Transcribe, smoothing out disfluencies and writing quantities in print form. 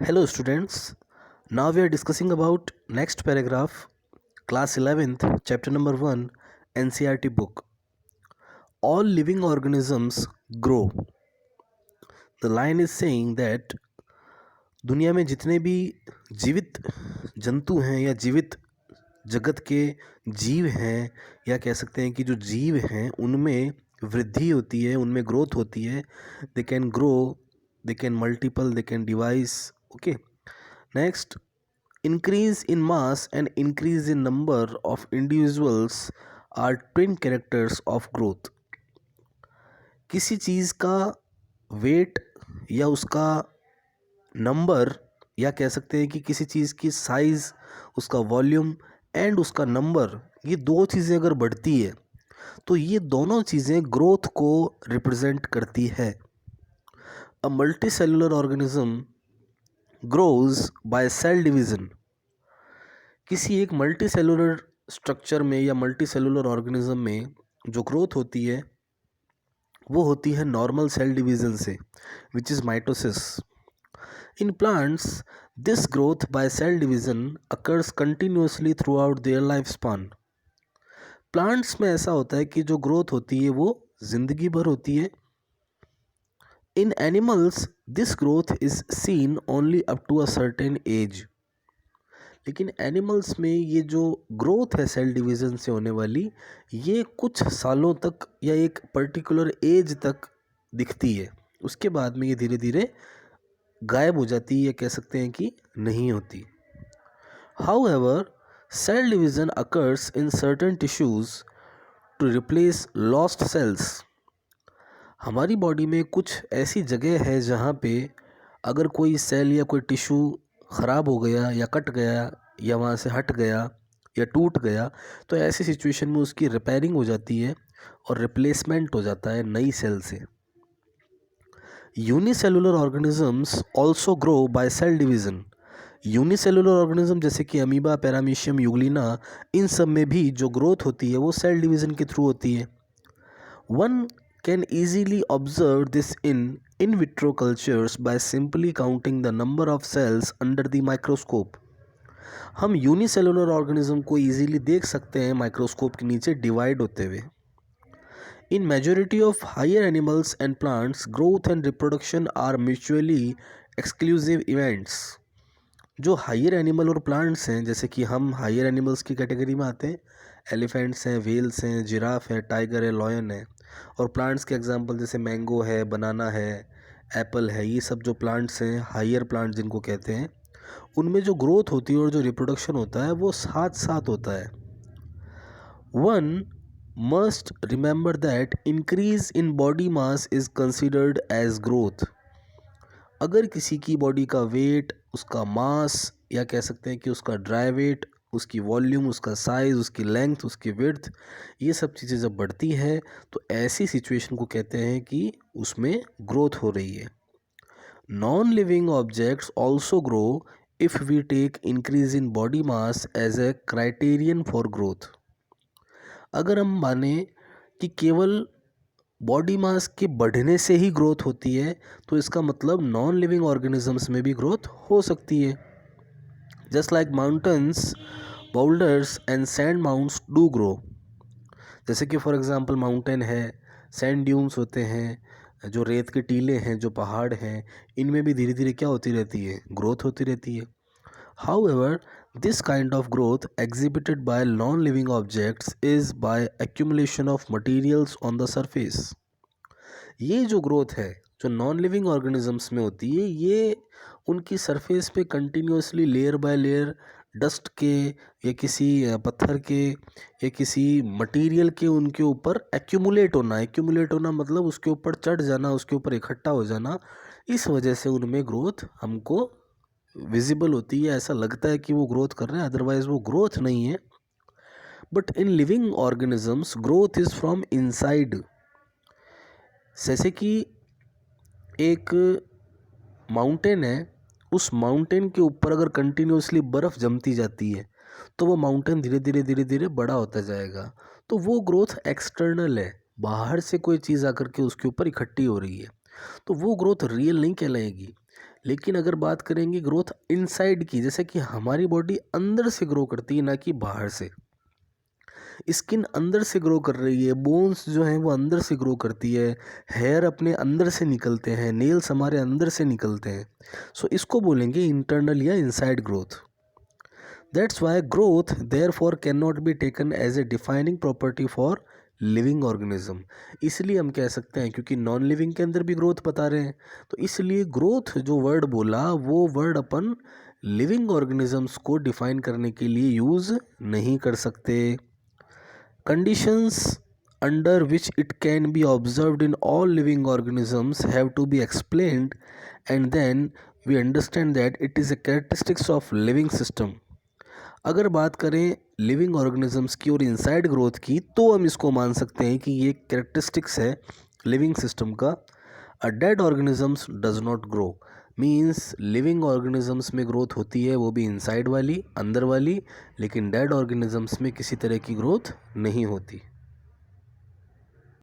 Hello students. Now we are discussing about next paragraph, class 11th, chapter number 1, NCERT book. All living organisms grow. The line is saying that दुनिया में जितने भी जीवित जंतु हैं या जीवित जगत के जीव हैं या कह सकते हैं कि जो जीव हैं उनमें वृद्धि होती है, उनमें ग्रोथ होती है. They can grow, they can multiple, they can device. Okay. Next, increase in mass and increase in number of individuals are twin characters of growth. किसी चीज़ का वेट या उसका नंबर या कह सकते हैं कि किसी चीज़ की साइज़, उसका वॉल्यूम एंड उसका नंबर, ये दो चीज़ें अगर बढ़ती है तो ये दोनों चीज़ें ग्रोथ को रिप्रेजेंट करती है. A multi cellular organism grows by cell division. किसी एक मल्टी सेलुलर स्ट्रक्चर में या मल्टी सेलुलर ऑर्गेनिज्म में जो ग्रोथ होती है वो होती है नॉर्मल सेल डिवीज़न से, which is mitosis. In plants this growth by cell division occurs continuously throughout their life span. Plants में ऐसा होता है कि जो ग्रोथ होती है वो जिंदगी भर होती है. In animals this growth is seen only up to a certain age. लेकिन एनिमल्स में ये जो ग्रोथ है सेल डिवीज़न से होने वाली, ये कुछ सालों तक या एक पर्टिकुलर एज तक दिखती है. उसके बाद में ये धीरे धीरे गायब हो जाती है या कह सकते हैं कि नहीं होती. However cell division occurs in certain tissues to replace lost cells. हमारी बॉडी में कुछ ऐसी जगह है जहाँ पे अगर कोई सेल या कोई टिश्यू ख़राब हो गया या कट गया या वहाँ से हट गया या टूट गया तो ऐसी सिचुएशन में उसकी रिपेयरिंग हो जाती है और रिप्लेसमेंट हो जाता है नई सेल से. Unicellular organisms also grow by cell division. Unicellular organism जैसे कि अमीबा, पैरामीशियम, यूग्लिना, इन सब में भी जो ग्रोथ होती है वो सेल डिवीज़न के थ्रू होती है. One can easily observe this in vitro cultures by simply counting the number of cells under the microscope. हम यूनिसेलुलर ऑर्गेनिज्म को इजीली देख सकते हैं माइक्रोस्कोप के नीचे डिवाइड होते हुए. In majority of higher animals and plants growth and reproduction are mutually exclusive events. जो हायर एनिमल और प्लांट्स हैं, जैसे कि हम हायर एनिमल्स की कैटेगरी में आते हैं, एलिफेंट्स हैं, वेल्स हैं, जिराफ है, टाइगर है, लॉयन है. और प्लांट्स के एग्जांपल जैसे मैंगो है, बनाना है, एप्पल है. ये सब जो प्लांट्स हैं, हायर प्लांट्स जिनको कहते हैं, उनमें जो ग्रोथ होती है और जो रिप्रोडक्शन होता है वो साथ साथ होता है. One must remember that increase in body mass is considered as growth. अगर किसी की बॉडी का वेट, उसका मास या कह सकते हैं कि उसका ड्राई वेट, उसकी वॉल्यूम, उसका साइज़, उसकी लेंथ, उसकी विड्थ, ये सब चीज़ें जब बढ़ती है तो ऐसी सिचुएशन को कहते हैं कि उसमें ग्रोथ हो रही है. Non living objects also grow if we take increase in body mass as a criterion for growth. अगर हम माने कि केवल बॉडी मास के बढ़ने से ही ग्रोथ होती है तो इसका मतलब नॉन लिविंग ऑर्गेनिजम्स में भी ग्रोथ हो सकती है. Just like mountains, boulders and sand mounts do grow. जैसे कि फॉर एग्जांपल माउंटेन है, सैंड ड्यून्स होते हैं, जो रेत के टीले हैं, जो पहाड़ हैं, इनमें भी धीरे धीरे क्या होती रहती है, ग्रोथ होती रहती है. However this kind of growth exhibited by non living objects is by accumulation of materials on the surface. ये जो ग्रोथ है जो नॉन लिविंग ऑर्गेनिजम्स में होती है, ये उनकी सरफेस पे continuously layer by layer dust के या किसी पत्थर के या किसी मटेरियल के उनके ऊपर एक्यूमुलेट होना. एक्यूमुलेट होना मतलब उसके ऊपर चढ़ जाना, उसके ऊपर इकट्ठा हो जाना. इस वजह से उनमें ग्रोथ हमको विजिबल होती है, ऐसा लगता है कि वो ग्रोथ कर रहे हैं, अदरवाइज वो ग्रोथ नहीं है. But in living organisms growth is from inside. जैसे कि एक माउंटेन है, उस माउंटेन के ऊपर अगर कंटिन्यूसली बर्फ़ जमती जाती है तो वो माउंटेन धीरे धीरे धीरे धीरे बड़ा होता जाएगा. तो वो ग्रोथ एक्सटर्नल है, बाहर से कोई चीज़ आकर के उसके ऊपर इकट्ठी हो रही है, तो वो ग्रोथ रियल नहीं कहलाएगी. लेकिन अगर बात करेंगे ग्रोथ इनसाइड की, जैसे कि हमारी बॉडी अंदर से ग्रो करती है ना कि बाहर से। स्किन अंदर से ग्रो कर रही है, बोन्स जो हैं वो अंदर से ग्रो करती है, हेयर अपने अंदर से निकलते हैं, नेल्स हमारे अंदर से निकलते हैं। सो इसको बोलेंगे इंटरनल या inside growth. That's why growth therefore can not be taken as a defining property for living organism. इसलिए हम कह सकते हैं, क्योंकि नॉन लिविंग के अंदर भी ग्रोथ बता रहे हैं, तो इसलिए ग्रोथ जो वर्ड बोला वो वर्ड अपन लिविंग ऑर्गेनिजम्स को डिफाइन करने के लिए यूज़ नहीं कर सकते। Conditions under which it can be observed in all living organisms have to be explained, and then we understand that it is a characteristics of living system. अगर बात करें लिविंग ऑर्गेनिजम्स की और इनसाइड ग्रोथ की, तो हम इसको मान सकते हैं कि ये कैरेक्टरिस्टिक्स है लिविंग सिस्टम का। A dead organisms does not grow, means living organisms में ग्रोथ होती है, वो भी इनसाइड वाली, अंदर वाली, लेकिन डेड ऑर्गेनिजम्स में किसी तरह की ग्रोथ नहीं होती।